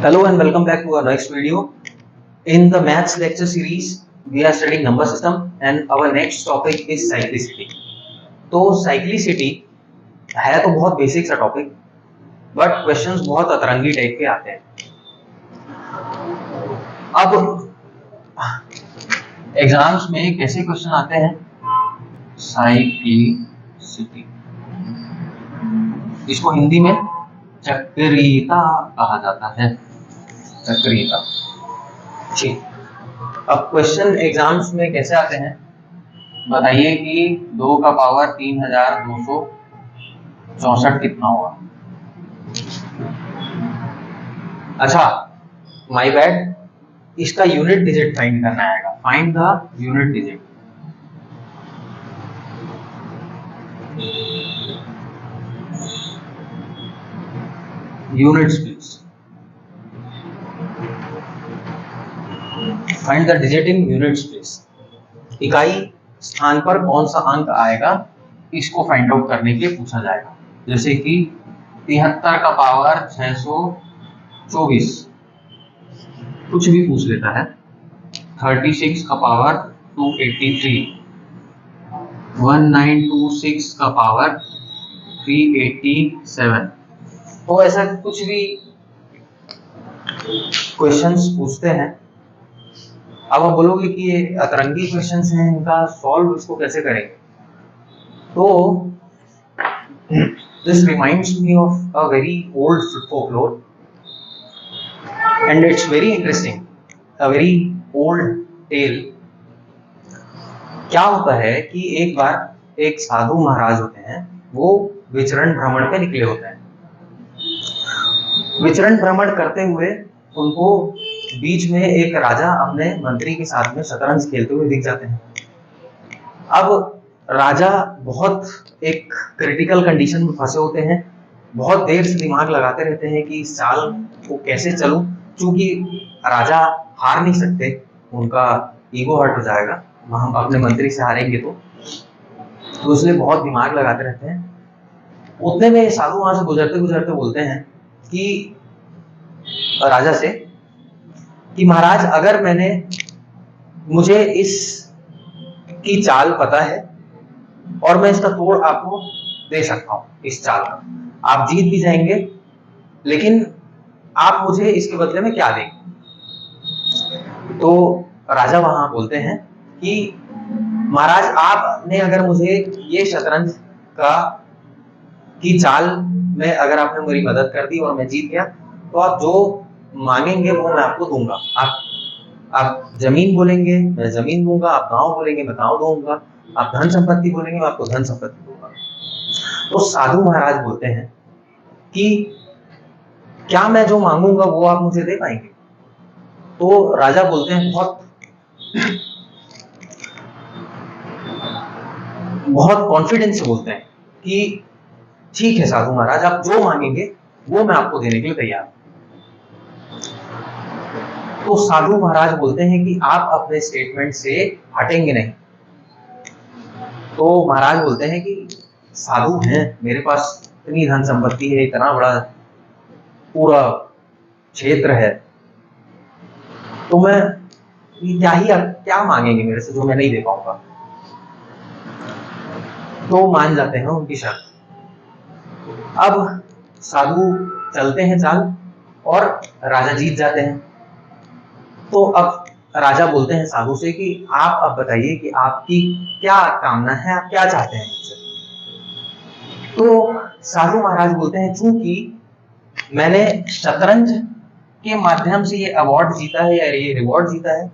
Hello and welcome back to our next video. In the maths lecture series, we are studying number system and our next topic is cyclicity. तो cyclicity है तो बहुत basic सा topic, but questions बहुत अतरंगी type के आते हैं. अब एग्जाम्स में कैसे क्वेश्चन आते हैं? साइक्लिसिटी, इसको हिंदी में चक्रीयता कहा जाता है. चक्रीयता. ठीक. अब क्वेश्चन एग्जाम्स में कैसे आते हैं बताइए कि 2 का पावर 3264 कितना होगा? अच्छा, माय बैड, इसका यूनिट डिजिट फाइंड करना आएगा. Find the unit digit. Units please. Find the digit in units please. इकाई स्थान पर कौन सा अंक आएगा, इसको फाइंड आउट करने के लिए पूछा जाएगा. जैसे कि 73 का पावर 624, कुछ भी पूछ लेता है. 36 का पावर 283, 1926 का पावर 387. तो ऐसा कुछ भी क्वेश्चंस पूछते हैं. अब आप बोलोगे कि ये अतरंगी क्वेश्चंस हैं, इनका सॉल्व इसको कैसे करेंगे? तो this reminds me of a very old folklore and it's very interesting, a very old tale. क्या होता है कि एक बार एक साधु महाराज होते हैं, वो विचरण भ्रमण पे निकले होते हैं. विचरण भ्रमण करते हुए उनको बीच में एक राजा अपने मंत्री के साथ में शतरंज खेलते हुए दिख जाते हैं. अब राजा बहुत एक क्रिटिकल कंडीशन में फंसे होते हैं. बहुत देर से दिमाग लगाते रहते हैं कि इस चाल को कैसे चलूं, क्योंकि राजा हार नहीं सकते, उनका ईगो हर्ट हो जाएगा, हम अपने मंत्री से हारेंगे तो इसलिए बहुत दिमाग लगाते रहते हैं. उतने में साधु वहां से गुजरते गुजरते बोलते हैं कि राजा से कि महाराज, अगर मुझे इस की चाल पता है और मैं इसका तोड़ आपको दे सकता हूं, इस चाल का आप जीत भी जाएंगे, लेकिन आप मुझे इसके बदले में क्या देंगे? तो राजा वहां बोलते हैं कि महाराज, आपने अगर मुझे ये शतरंज की चाल में अगर आपने मेरी मदद कर दी और मैं जीत गया, तो आप जो मांगेंगे वो मैं आपको दूंगा. आप जमीन बोलेंगे मैं जमीन दूंगा, आप गांव बोलेंगे मैं गांव दूंगा, आप धन संपत्ति बोलेंगे मैं आपको धन संपत्ति दूंगा. तो साधु महाराज बोलते हैं कि क्या मैं जो मांगूंगा वो आप मुझे दे पाएंगे? तो राजा बोलते हैं बहुत कॉन्फिडेंस से बोलते हैं कि ठीक है साधु महाराज, आप जो मांगेंगे वो मैं आपको देने के लिए तैयार हूं. तो साधु महाराज बोलते हैं कि आप अपने स्टेटमेंट से हटेंगे नहीं. तो महाराज बोलते हैं कि साधु हैं, मेरे पास इतनी धन संपत्ति है, इतना बड़ा पूरा क्षेत्र है, तो मैं क्या मांगेंगे मेरे से जो मैं नहीं दे पाऊंगा? तो मान जाते हैं उनकी शर्त. अब साधु चलते हैं चाल और राजा जीत जाते हैं. तो अब राजा बोलते हैं साधु से कि आप अब बताइए कि आपकी क्या कामना है, आप क्या चाहते हैं मुझसे? तो साधु महाराज बोलते हैं, चूंकि मैंने शतरंज के माध्यम से ये अवार्ड जीता है या ये रिवॉर्ड जीता है,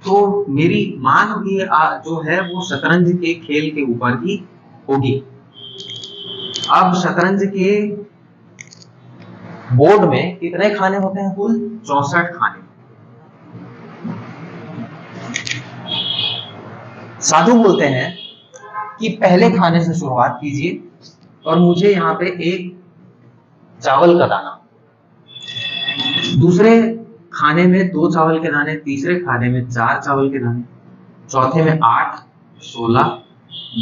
तो मेरी मांग भी जो है वो शतरंज के खेल के ऊपर ही होगी. अब शतरंज के बोर्ड में कितने खाने होते हैं? कुल 64 खाने. साधु बोलते हैं कि पहले खाने से शुरुआत कीजिए और मुझे यहाँ पे एक चावल का दाना, दूसरे खाने में 2 चावल के दाने, तीसरे खाने में 4 चावल के दाने, चौथे में 8, 16,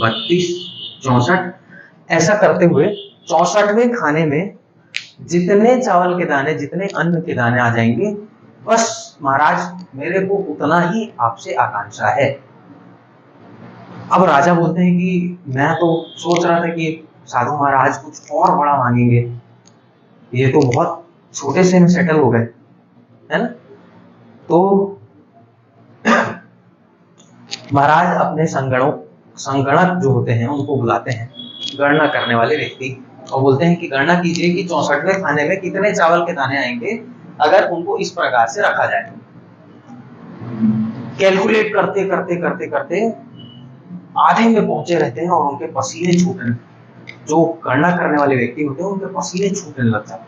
32, 64. ऐसा करते हुए 64वें खाने में जितने चावल के दाने, जितने अन्न के दाने आ जाएंगे, बस महाराज मेरे को उतना ही आपसे आकांक्षा है। अब राजा बोलते हैं कि मैं तो सोच रहा था कि साधु महाराज कुछ और बड़ा मांगेंगे, ये तो बहुत छोटे से में सेटल हो गए, है ना। तो महाराज अपने संगणक जो होते हैं उनको बुलाते हैं, गणना करने वाले व्यक्ति, और बोलते हैं कि गणना कीजिए कि 64वें खाने में कितने चावल के दाने आएंगे अगर उनको इस प्रकार से रखा जाए। कैलकुलेट करते करते करते करते आधे में पहुंचे रहते हैं और उनके पसीने छूटने, जो गणना करने वाले व्यक्ति होते हैं उनके पसीने छूटने लग जाते हैं।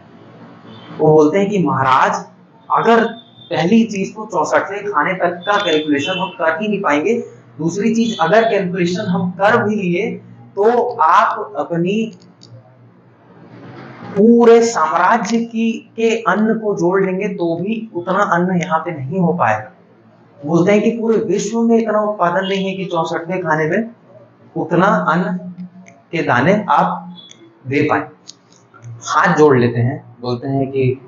वो बोलते हैं कि महाराज अगर पहली चीज तो 64वें खाने तक का कैलकुलेशन हम कर ही नहीं पाएंगे, दूसरी चीज अगर कैलकुलेशन हम कर भी लिए तो आप अपनी पूरे साम्राज्य के अन्न को जोड़ लेंगे तो भी उतना अन्न यहाँ पे नहीं हो पाएगा। बोलते हैं कि पूरे विश्व में इतना उत्पादन नहीं है कि 64वें खाने में उतना अन्न के दाने आप दे पाए। हाथ जोड़ लेते हैं, बोलते हैं कि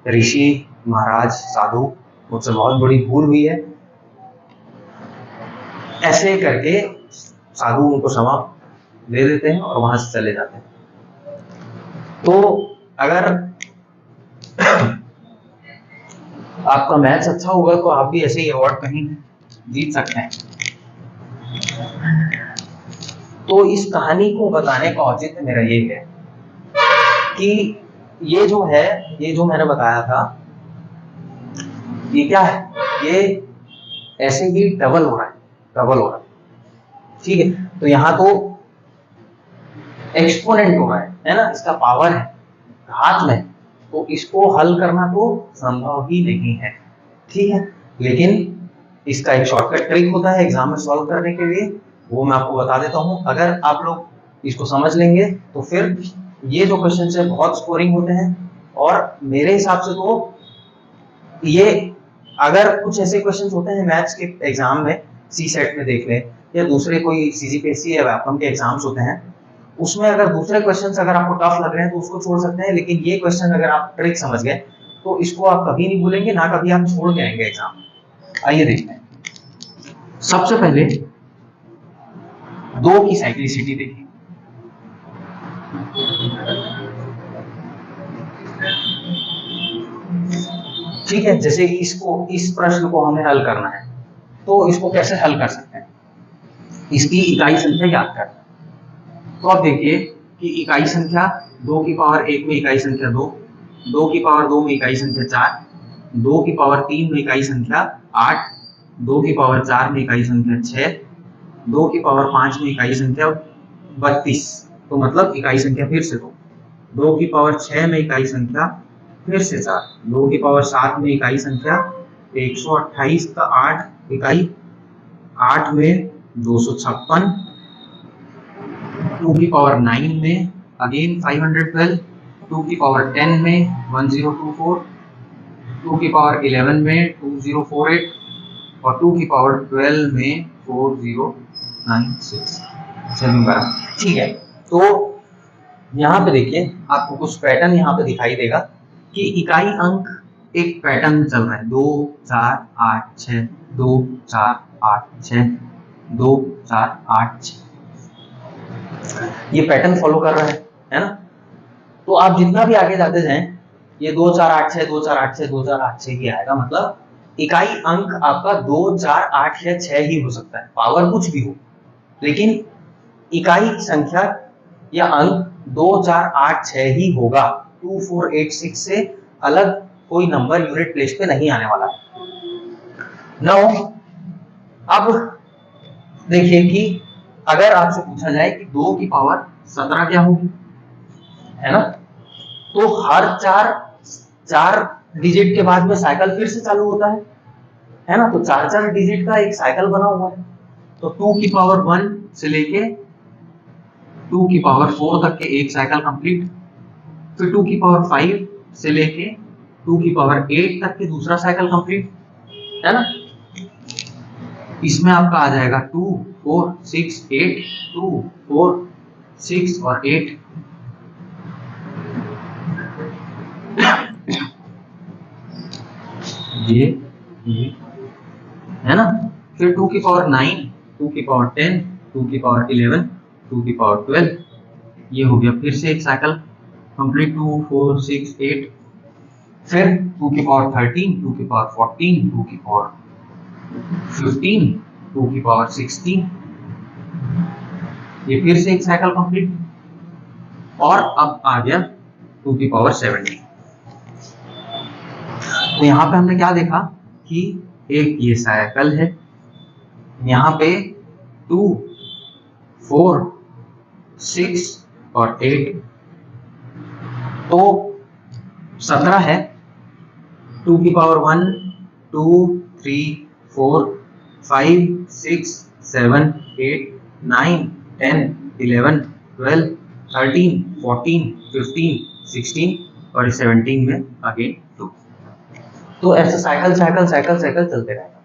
ऋषि महाराज साधु मुझसे बहुत बड़ी भूल हुई है। ऐसे करके साधु उनको क्षमा दे देते हैं और वहां से चले जाते हैं। तो अगर आपका मैथ्स अच्छा होगा तो आप भी ऐसे ही अवार्ड कहीं जीत सकते हैं। तो इस कहानी को बताने का औचित्य मेरा ये है कि ये जो है, ये जो मैंने बताया था, ये क्या है, ये ऐसे ही डबल हो रहा है, ठीक है। तो यहाँ तो एक्सपोनेंट हो रहा है ना, इसका पावर है घात में, तो इसको हल करना तो संभव ही नहीं है, ठीक है। लेकिन इसका एक शॉर्टकट ट्रिक होता है एग्जाम में सॉल्व करने के लिए, वो मैं आपको बता देता हूँ। अगर आप लोग इसको समझ लेंगे तो फिर ये जो क्वेश्चन है बहुत स्कोरिंग होते हैं। और मेरे हिसाब से तो ये अगर कुछ ऐसे क्वेश्चंस होते हैं मैथ्स के एग्जाम में, सी सेट में देख लें या दूसरे कोई सीजीपीएससी या व्यापम के एग्जाम्स होते हैं, उसमें अगर दूसरे क्वेश्चंस अगर आपको टफ लग रहे हैं तो उसको छोड़ सकते हैं, लेकिन ये क्वेश्चन अगर आप ट्रिक समझ गए तो इसको आप कभी नहीं भूलेंगे, ना कभी आप छोड़ के आएंगे एग्जाम। आइए देखते हैं। सबसे पहले 2 की साइक्लिसिटी देखिए। ठीक है, जैसे इस प्रश्न को हमें हल करना है तो इसको कैसे हल कर सकते हैं, इसकी इकाई संख्या याद करना है। तो आप देखिए कि इकाई संख्या 2 की पावर 1 में इकाई संख्या 2, 2 की पावर 2 में इकाई संख्या 4, 2 की पावर 3 में इकाई संख्या 8, 2 की पावर 4 में इकाई संख्या 6, 2 की पावर 5 में इकाई संख्या 32, तो मतलब इकाई संख्या फिर से 2, 2 की पावर 6 में इकाई संख्या फिर से 4, 2 की पावर 7 में इकाई संख्या 128 का 8 इकाई, 8 में 256, 2 की पावर 9 में अगेन 512, 2 की पावर 10 में 1024, 2 की पावर 11 में 2048 और 2 की पावर 12 में 4096। ठीक है, तो यहाँ पे देखिए आपको कुछ पैटर्न यहाँ पे दिखाई देगा कि इकाई अंक एक पैटर्न में चल रहा है, 2 4 8 6, 2 4 8 6, 2 4 8 6, ये पैटर्न फॉलो कर रहा है ना। तो आप जितना भी आगे जाते जाएं ये 2 4 8 6 2 4 8 6 2 4 8 6 ही आएगा, मतलब इकाई अंक आपका 2 4 8 या 6 ही हो सकता है, पावर कुछ भी हो, लेकिन इकाई संख्या या अंक 2 4 8 6 ही होगा। 2 4 8 6 से अलग कोई नंबर यूनिट प्लेस पे नहीं आने वाला। नाउ अब देखिए कि अगर आपसे पूछा जाए कि 2 की पावर 17 क्या होगी, है ना, तो हर चार डिजिट के बाद में साइकिल फिर से चालू होता है ना, तो 4 डिजिट का एक साइकिल बना हुआ है। तो 2 की पावर 1 से लेके 2 की पावर 4 तक के एक साइकिल कंप्लीट, फिर 2 की पावर 5 से लेके 2 की पावर 8 तक के दूसरा साइकिल कंप्लीट, है ना। इसमें आपका आ जाएगा 2 4 6 8, 2 4 6 और 8, ये है ना। फिर 2 की पावर 9, 2 की पावर 10, 2 की पावर 11, 2 की पावर 12, ये हो गया फिर से एक साइकिल कंप्लीट। 2 4 6 8, फिर 2 की पावर 13, 2 की पावर 14, 2 की पावर 15, 2 की पावर 16, ये फिर से एक साइकिल कंप्लीट। और अब आ गया 2 की पावर 17। तो यहाँ पे हमने क्या देखा कि एक ये साइकिल है, यहाँ पे 2 4 6 और 8, तो 17 है। 2 की पावर 1 2 3 4 5 6 7 8 9 10 11 12 13 14 15 16 और 17 में अगेन 2। तो ऐसे साइकिल साइकिल साइकिल साइकिल चलते रहेगा।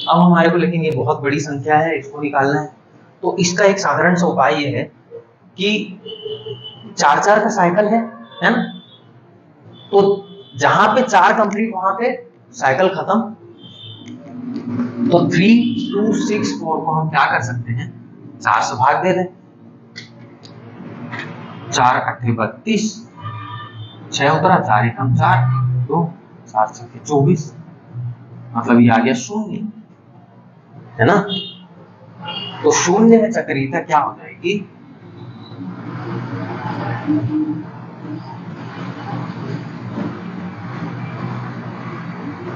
अब हमारे को लेकिन ये बहुत बड़ी संख्या है, इसको निकालना है। तो इसका एक साधारण सा उपाय ये है कि 4 का साइकिल है ना। तो जहां पे 4 कंप्लीट वहां पे साइकिल खत्म। तो 3 2 6 4 को हम क्या कर सकते हैं, 4 से भाग दे दें। 4 अट्ठे 32, 6 उतरा, 4 एकम 4, 2 4 छक्के 24, मतलब ये आ गया 0, है ना। तो 0 में चक्रीयता क्या हो जाएगी,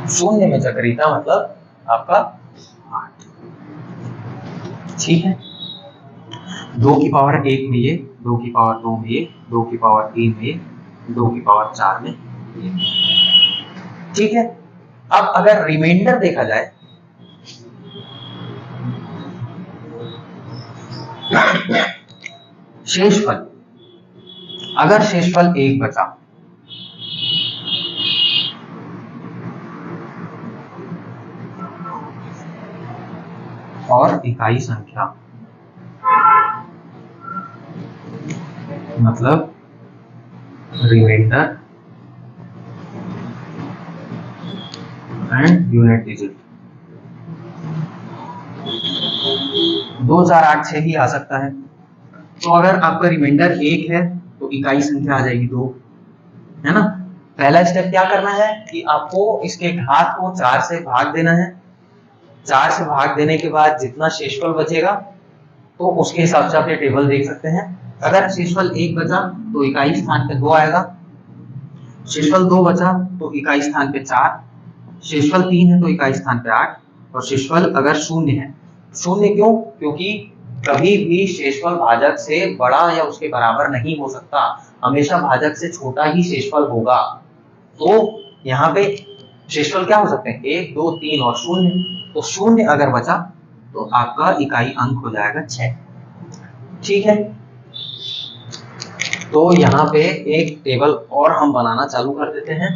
शून्य में चक्रीयता मतलब आपका 8। ठीक है। 2 की पावर 1 में ये, 2 की पावर 2 में ये, 2 की पावर 3 में ये, 2 की पावर 4 में ये। ठीक है। अब अगर रिमाइंडर देखा जाए, शेषफल, अगर शेषफल 1 बचा और इकाई संख्या, मतलब रिमाइंडर एंड यूनिट डिजिट, 2 4 8 6 ही आ सकता है। तो अगर आपका रिमाइंडर 1 है तो इकाई संख्या आ जाएगी 2, है ना। पहला स्टेप क्या करना है कि आपको इसके घात को 4 से भाग देना है। 4 से भाग देने के बाद जितना शेषफल बचेगा तो उसके हिसाब से आप ये टेबल देख सकते हैं। अगर शेषफल 1 बचा तो इकाई स्थान पे 2 आएगा, शेषफल 2 बचा तो इकाई स्थान पे 4, शेषफल 3 है तो इकाई स्थान पे 8, और शेषफल अगर 0 है, 0 क्यों, क्योंकि कभी भी शेषफल भाजक से बड़ा या उसके बराबर नहीं हो सकता, हमेशा भाजक से छोटा ही शेषफल होगा। तो यहाँ पे शेषफल क्या हो सकते हैं, 1 2 3 और 0। तो 0 अगर बचा तो आपका इकाई अंक हो जाएगा 6। ठीक है। तो यहाँ पे एक टेबल और हम बनाना चालू कर देते हैं।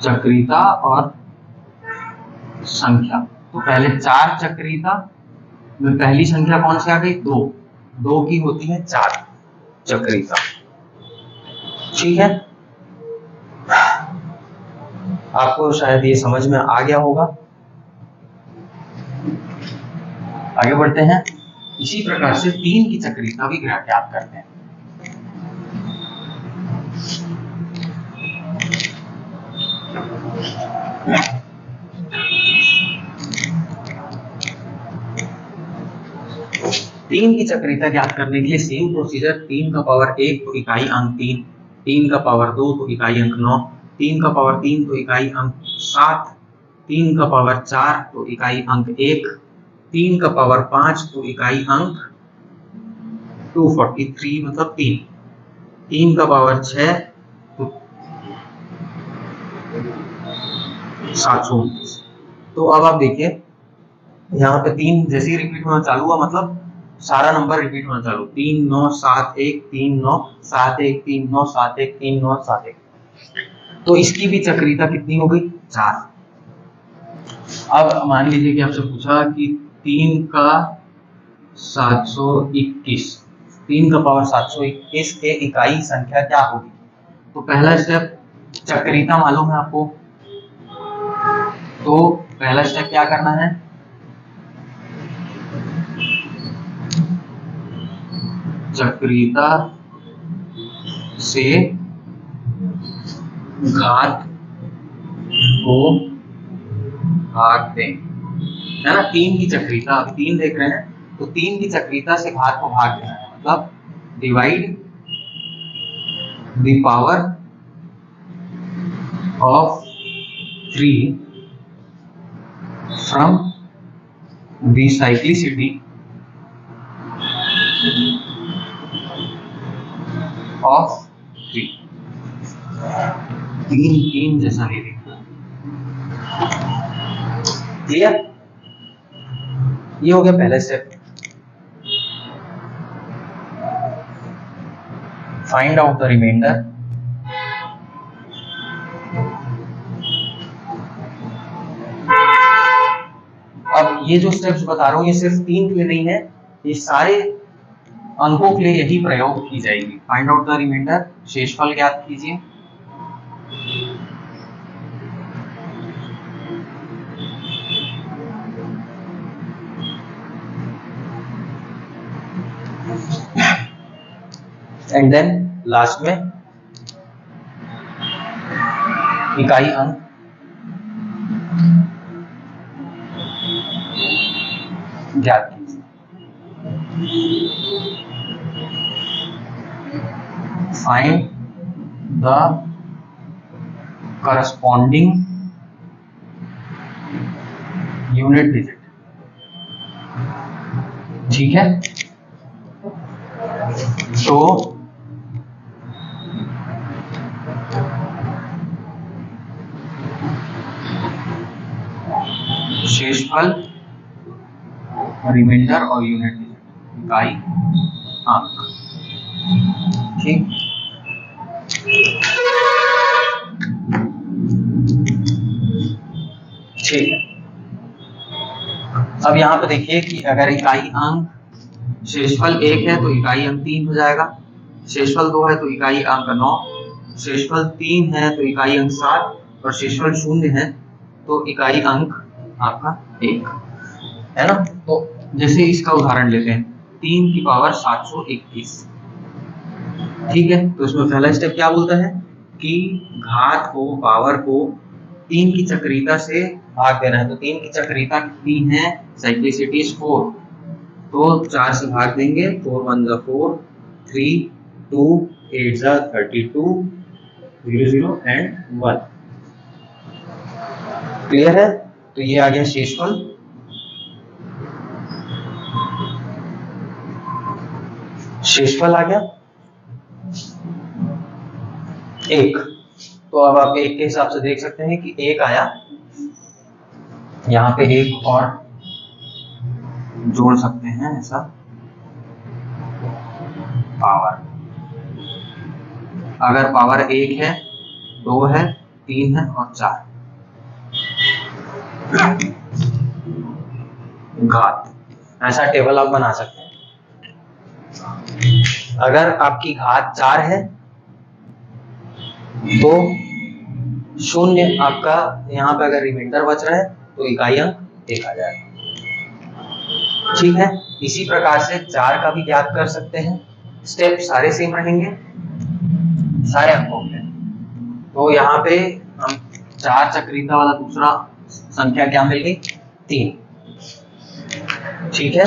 चक्रीयता और संख्या। तो पहले 4 चक्रीयता में पहली संख्या कौन सी आ गई, 2, 2 की होती है 4 चक्रीयता। ठीक है। आपको शायद ये समझ में आ गया होगा। आगे बढ़ते हैं। इसी प्रकार से 3 की चक्रीयता भी ज्ञात करते हैं। तीन की चक्रीयता ज्ञात करने के लिए सेम प्रोसीजर। 3 का पावर 1 तो इकाई अंक 3, 3 का पावर 2 तो इकाई अंक 9, 3 का पावर 3 तो इकाई अंक 7, 3 का पावर 4 तो इकाई अंक 1, 3 का पावर 5 तो इकाई अंक 243 मतलब 3, 3 का पावर 6 तो 729। तो अब आप देखिए यहाँ पे 3 जैसे ही रिपीट होना चालू हुआ मतलब सारा नंबर रिपीट होना चालू, 3 9 7 1 3 9 7 1 3 9 7 1 3 9 7 1। तो इसकी भी चक्रीयता कितनी हो गई? 4। अब मान लीजिए कि आपसे पूछा कि 3 का 721, 3 का पावर 721 के इकाई संख्या क्या होगी? तो पहला स्टेप, चक्रीयता मालूम है आपको, तो पहला स्टेप क्या करना है? चक्रीयता से घात को भाग दें, है ना। 3 की चक्रीयता, अभी 3 देख रहे हैं, तो 3 की चक्रीयता से घात को भाग देना है, मतलब divide the power of 3 from the cyclicity of 3। 3 जैसा ले लेंगे। क्लियर? ये हो गया पहला step. Find out the remainder. अब ये जो स्टेप्स बता रहा हूं ये सिर्फ 3 के लिए नहीं है, ये सारे अंकों के लिए यही प्रयोग की जाएगी। फाइंड आउट द रिमाइंडर, शेषफल ज्ञात कीजिए। एंड देन लास्ट में इकाई अंक ज्ञात कीजिए। Find the corresponding unit digit. ठीक है, तो शेषफल, रिमाइंडर और यूनिट डिजिट, इकाई अंक। ठीक, ठीक है। अब यहाँ पे देखिए कि अगर इकाई अंक शेषफल 1 है तो इकाई अंक 3 हो जाएगा, शेषफल 2 है तो इकाई अंक 9, शेषफल 3 है तो इकाई अंक 7 और शेषफल 0 है तो इकाई अंक आपका 1 है ना। तो जैसे इसका उदाहरण लेते हैं, 3 की पावर 721। ठीक है, तो इसमें पहला स्टेप क्या बोलता है कि घात को, पावर को 3 की चक्रीयता से भाग देना है। तो 3 की चक्रीयता कितनी है? साइक्लिसिटी 4, तो 4 से भाग देंगे, 4 1 जा 4, 3 2 8 जा 32, 0 0 एंड 1। क्लियर है? तो ये आ गया शेषफल। शेषफल आ गया 1। तो अब आप 1 के हिसाब से देख सकते हैं कि 1 आया, यहाँ पे 1 और जोड़ सकते हैं ऐसा, पावर। अगर पावर 1 है, 2 है, 3 है और 4, घात, ऐसा टेबल आप बना सकते हैं। अगर आपकी घात 4 है तो 0 आपका, यहाँ पे अगर रिमाइंडर बच रहा है तो इकाई अंक 1 आ जाएगा। ठीक है, इसी प्रकार से 4 का भी ज्ञात कर सकते हैं। स्टेप सारे सेम रहेंगे सारे अंकों के। तो यहाँ पे हम 4 चक्रीयता वाला दूसरा संख्या क्या मिल गई? 3। ठीक है,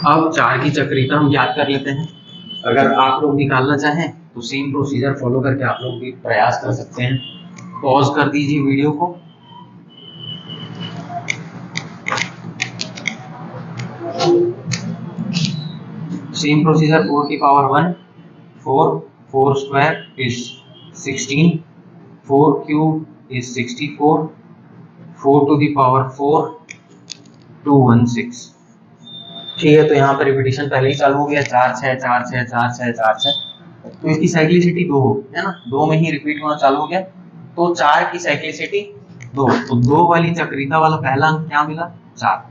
अब 4 की चक्रीयता हम ज्ञात कर लेते हैं। अगर आप लोग निकालना चाहें तो सेम प्रोसीजर फॉलो करके आप लोग भी प्रयास कर सकते हैं। पॉज कर दीजिए वीडियो को। सेम प्रोसीजर, 4 की power 1 4, 4 square is 16, 4 cube is 64, 4 to the power 4 216। ठीक है, तो यहाँ पर रिपीटिशन पहले ही चालू हो गया, 4 6 4 6 4 6 4 6, तो इसकी साइक्लिसिटी 2 हो, है ना, 2 में ही रिपीट होना चालू हो गया, तो 4 की साइक्लिसिटी 2, तो 2 वाली चक्रीयता वाला पहला अंक क्या मिला, 4।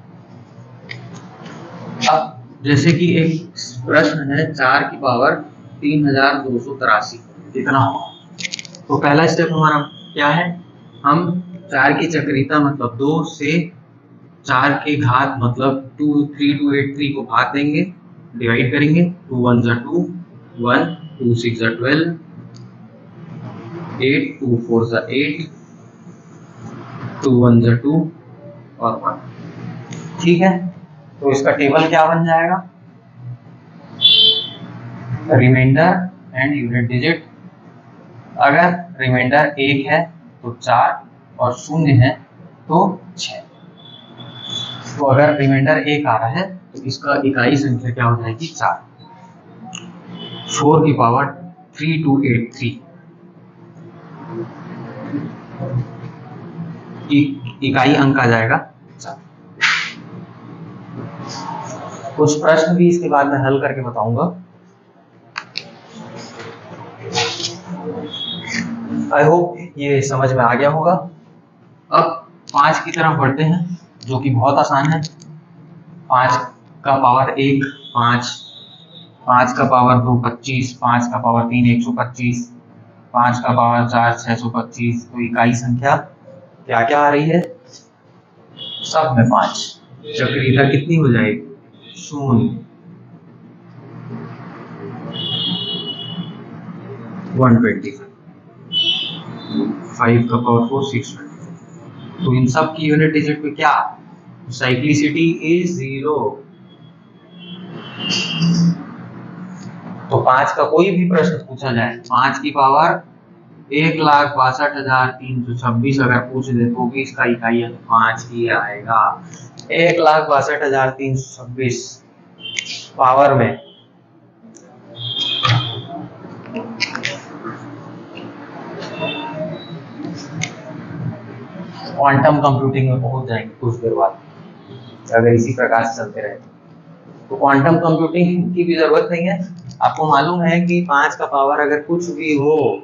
अब जैसे कि एक प्रश्न है 4 की पावर 3283 कितना होगा, तो पहला स्टेप हमारा क्या है, हम 4 की चक्रीयता मतलब 2 से 4 के घात मतलब 23283 को भाग देंगे, डिवाइड करेंगे, 2 1 जा 2 1 2 6 जा 12 8 2 4 जा 8 2 1 जा 2 और 1। ठीक है, तो इसका टेबल क्या बन जाएगा, रिमाइंडर एंड यूनिट डिजिट। अगर रिमाइंडर 1 है तो 4 और 0 है तो 6। तो अगर रिमाइंडर 1 आ रहा है तो इसका इकाई संख्या क्या हो जाएगी, 4। 4 की पावर 3283 इकाई अंक आ जाएगा 4। कुछ प्रश्न भी इसके बाद में हल करके बताऊंगा। आई होप ये समझ में आ गया होगा। अब 5 की तरफ बढ़ते हैं, जो कि बहुत आसान है। 5 का पावर 1 5, 5 का पावर 2 25, 5 का पावर 3 125, 5 का पावर 4 625। तो इकाई संख्या क्या क्या आ रही है, सब में 5। चक्रीयता कितनी हो जाएगी, 0। 125, 5 का पावर 4 620। तो इन सब की यूनिट डिजिट में क्या, साइक्लिसिटी इज 0। तो 5 का कोई भी प्रश्न पूछा जाए, 5 की पावर 1,62,326 अगर पूछ दे तो भी इसका इकाई 5 ही आएगा। 1,62,326 पावर में। क्वांटम कंप्यूटिंग में पहुंच जाएंगे कुछ देर बाद, अगर इसी प्रकार से चलते रहे तो क्वांटम कंप्यूटिंग की भी जरूरत नहीं है। आपको मालूम है कि 5 का पावर अगर कुछ भी हो,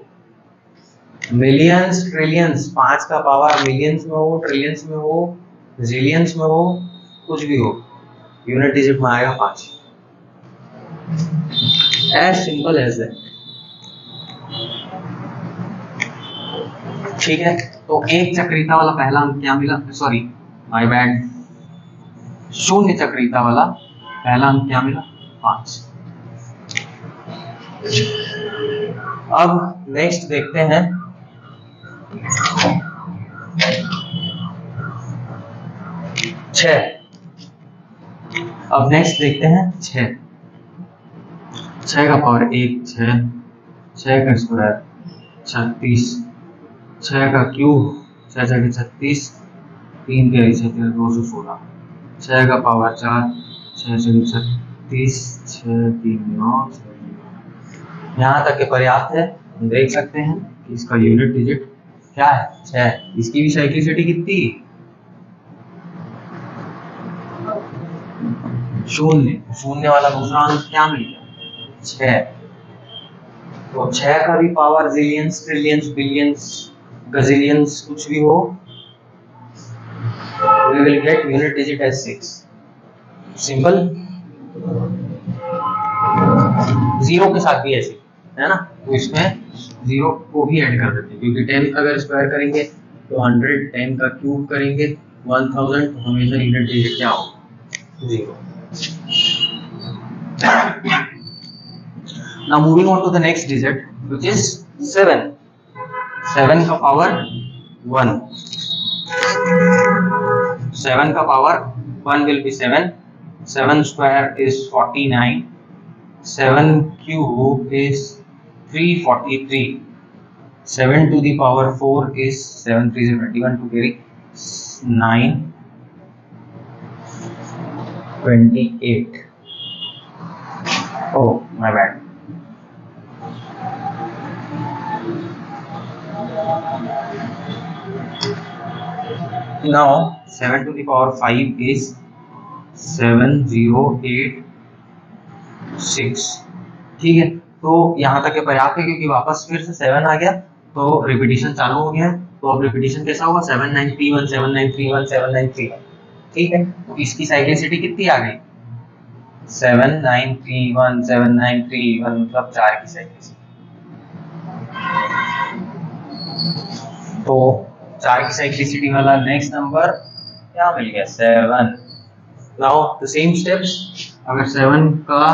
मिलियंस ट्रिलियंस, 5 का पावर मिलियंस में हो, ट्रिलियंस में हो, जिलियंस में हो, कुछ भी हो, यूनिट डिजिट में आएगा 5। As simple as that. ठीक है, तो एक चक्रीयता वाला पहला अंक क्या मिला, सॉरी माय बैड, 0 चक्रीयता वाला पहला अंक क्या मिला, 5। अब नेक्स्ट देखते हैं 6। अब नेक्स्ट देखते हैं 6। 6 का पावर 1 6, 6 का स्क्वायर 36, 6 का क्यूब 6 6 36, 3 के 6 216, 6 का पावर 4 6 6 36, 6 3 9। यहाँ तक के पर्याप्त है। हम देख सकते हैं कि इसका यूनिट डिजिट क्या है, 6। इसकी भी साइक्लिसिटी कितनी, 0। 0 वाला दूसरा अंक क्या मिल गया, 6। तो 6 का भी पावर जिलियंस ट्रिलियंस बिलियंस गजिलियंस कुछ भी हो, we will get unit digit as 6। Simple. 0 के साथ भी ऐसे है ना, तो इसमें 0 को भी ऐड कर देते हैं, क्योंकि 10 अगर स्क्वायर करेंगे तो 100, 10 का क्यूब करेंगे 1000, तो हमेशा यूनिट डिजिट क्या होगा, 0। Now moving on to the next digit, which is 7। 7 का पावर 1, 7 का power 1 will be 7, 7 square is 49, 7 cube is 343, 7 to the power 4 is 7 3 is 21 to carry 9 28। Oh my bad। Now 7 to the power 5 is 7086। ठीक है, तो यहाँ तक ये पर्याप्त है क्योंकि वापस फिर से 7 आ गया तो रिपीटिशन चालू हो गया। तो अब रिपीटिशन कैसा होगा, 7931 7931 7931। ठीक है, तो इसकी साइक्लिसिटी कितनी आ गई, 7931 7931, मतलब 4 की साइक्लिसिटी। तो 4 की साइक्लिसिटी वाला नेक्स्ट नंबर क्या मिल गया, 7। नाउ द सेम स्टेप्स, अगर 7 का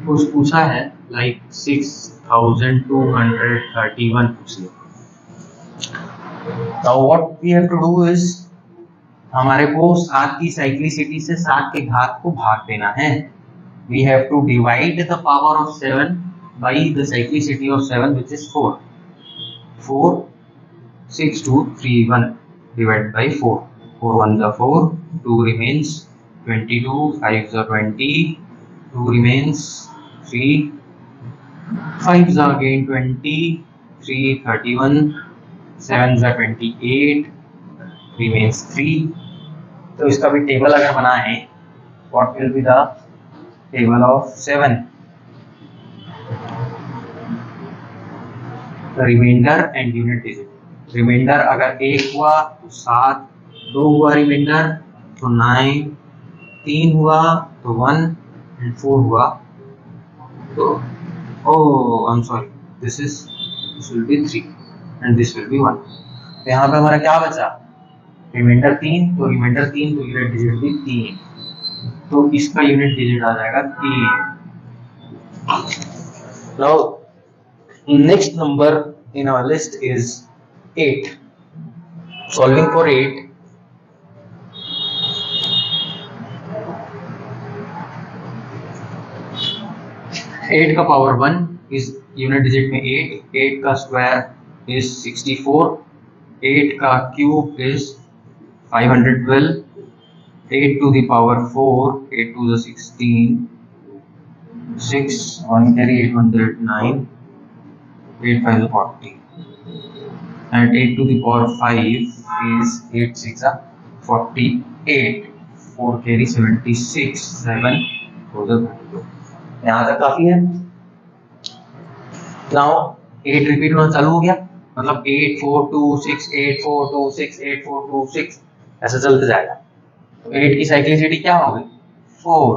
कुछ पूछा है लाइक 6231 पूछ लिया। Now what we have to do is, हमारे को 7 की साइक्लिसिटी से 7 के घात को भाग देना है। We have to divide the power of 7 by the cyclicity of 7 which is 4। 46231 divided by 4, 4 1 is 4, 2 remains 22, 5 is 20, 2 remains 3, 5 is again 20, 3 31, 7 is 28, remains 3। तो इसका भी टेबल अगर बनाएं, what will be the table of 7? Remainder and unit digit. Remainder अगर 1 हुआ तो 7, 2 हुआ reminder तो 9, 3 हुआ तो 1 एंड 4 हुआ तो I am sorry, this will be 3 and this will be 1। तो यहाँ पे हमारा क्या बचा, रिमाइंडर 3, तो रिमाइंडर 3 तो यूनिट डिजिट भी 3, तो इसका यूनिट डिजिट आ जाएगा 3। Now next number in our list is 8. Solving for 8, का पावर 1 is यूनिट डिजिट में 8, 8 का स्क्वायर is 64, 8 का cube is 512, 8 to the power 4, 8 to the 16, 6, 1 carry 809, 8 5 is 40, and 8 to the power 5 is 8 6 48, 4 carry 76, 7 4 is 32। यहाँ तक काफी है। Now 8 repeat होना चालू हो गया, मतलब 8 4 2 6 8 4 2 6 8 4 2 6 ऐसा चलते जाएगा। तो 8 की साइक्लिसिटी क्या हो गई, 4।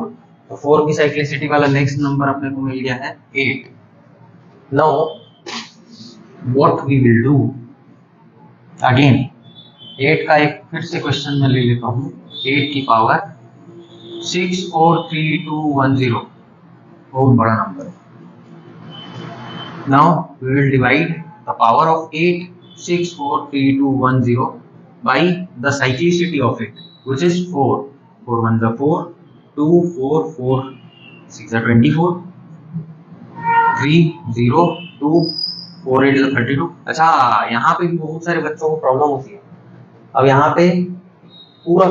तो 4 की साइक्लिसिटी वाला नेक्स्ट नंबर अपने को मिल गया है 8। Now what we will do again, 8 का एक फिर से क्वेश्चन में ले लेता हूँ, 8 की पावर 6432210, बहुत बड़ा नंबर है। Now we will divide the power of 8 6432210 by the cyclicity of it which is 4, 4 1 is 4, 2 4 4 6 is 24, 3 0 2 4 8 is 32। अच्छा, यहाँ पे भी बहुत सारे बच्चों को प्रॉब्लम होती है। अब यहाँ पे पूरा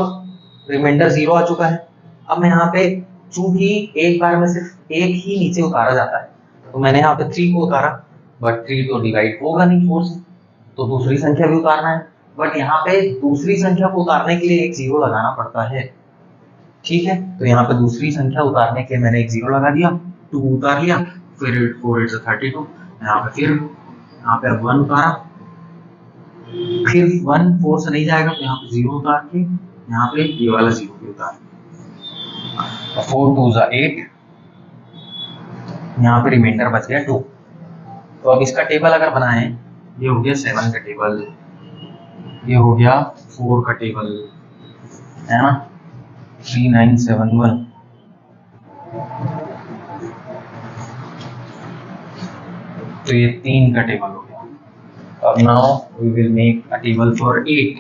रिमाइंडर 0 आ चुका है। अब मैं यहाँ पे चूंकि एक बार में सिर्फ एक ही नीचे उतारा जाता है, तो मैंने यहाँ पे 3 को उतारा, बट 3 तो डिवाइड होगा नहीं 4 से, तो दूसरी संख्या भी उतारना है। बट यहाँ पे दूसरी संख्या को उतारने के लिए एक 0 लगाना पड़ता है। ठीक है, तो यहाँ पे दूसरी संख्या उतारने के लिए मैंने एक 0 लगा दिया, 2 उतार लिया, फिर 4 8 32, यहाँ पे फिर यहाँ पे 1 उतारा, फिर 1 4 से नहीं जाएगा तो यहाँ पे 0 उतार के यहाँ पे ये वाला 0 भी उतार, 4 2 is 8, यहाँ पे रिमाइंडर बच गया 2। तो अब इसका टेबल अगर बनाएं, ये हो गया 7 का टेबल, ये हो गया 4 का टेबल, है ना, 3971। तो ये 3 का टेबल हो गया। अब now we will make a table for 8।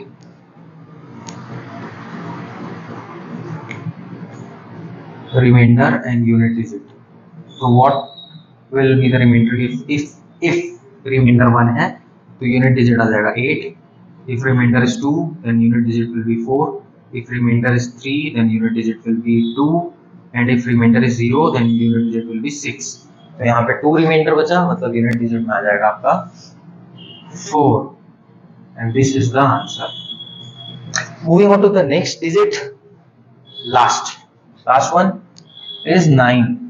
Remainder and unit digit. So what will be the remainder if remainder 1 है तो unit digit आ जाएगा 8, if remainder is 2 then unit digit will be 4, if remainder is 3 then unit digit will be 2, and if remainder is 0 then unit digit will be 6। तो यहाँ पे 2 remainder बचा, मतलब unit digit में आ जाएगा आपका 4, and this is the answer। Moving on to the next digit, last one is 9.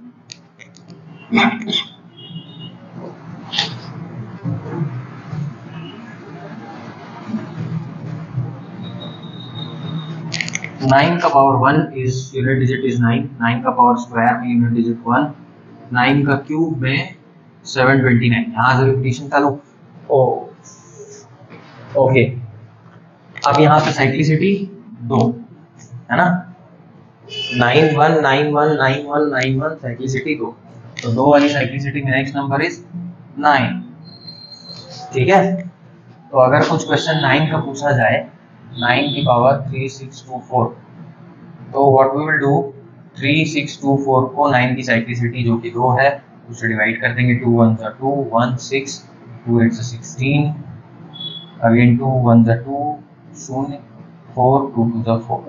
Nine का power 1 is unit digit is 9, 9 का पावर स्क्वायर में यूनिट डिजिट 1, 9 का क्यूब में 729. यहाँ से रिपीटिशन चालू. ओ ओके, अब यहाँ पे साइक्लिसिटी 2 है ना, 9 1 9 1 9 1 9 1 साइक्लिसिटी 2, तो 2 वाली साइक्लिसिटी में नेक्स्ट नंबर इज 9. ठीक है, तो अगर कुछ क्वेश्चन 9 का पूछा जाए, 9 की पावर 3624, तो व्हाट वी विल डू, 3624 को 9 की साइक्लिसिटी जो कि 2 है उसे डिवाइड कर देंगे. 2 1 2 1 6, 2 8 16, अगेन 2 1 2 0 4 2 2 4.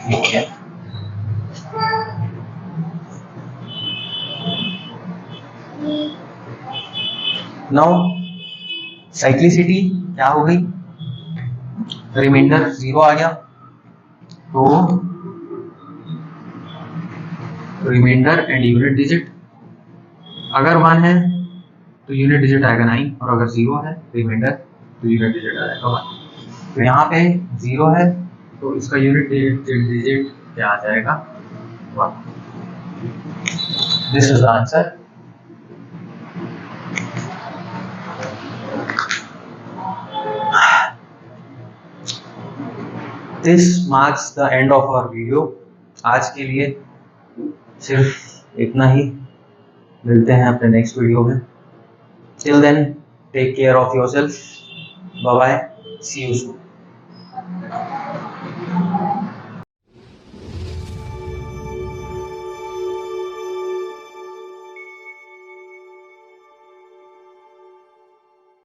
ठीक है, नाउ साइक्लिसिटी क्या हो गई, रिमाइंडर 0 आ गया, तो रिमाइंडर एंड यूनिट डिजिट, अगर 1 है तो यूनिट डिजिट आएगा 9, और अगर 0 है रिमाइंडर तो यूनिट डिजिट आएगा 1. तो यहाँ पे 0 है तो इसका यूनिट डिजिट क्या आ जाएगा, 1. This is the answer. This marks the end of our video. आज के लिए सिर्फ इतना ही, मिलते हैं अपने नेक्स्ट वीडियो में. Till then, take care of yourself. Bye bye. See you soon.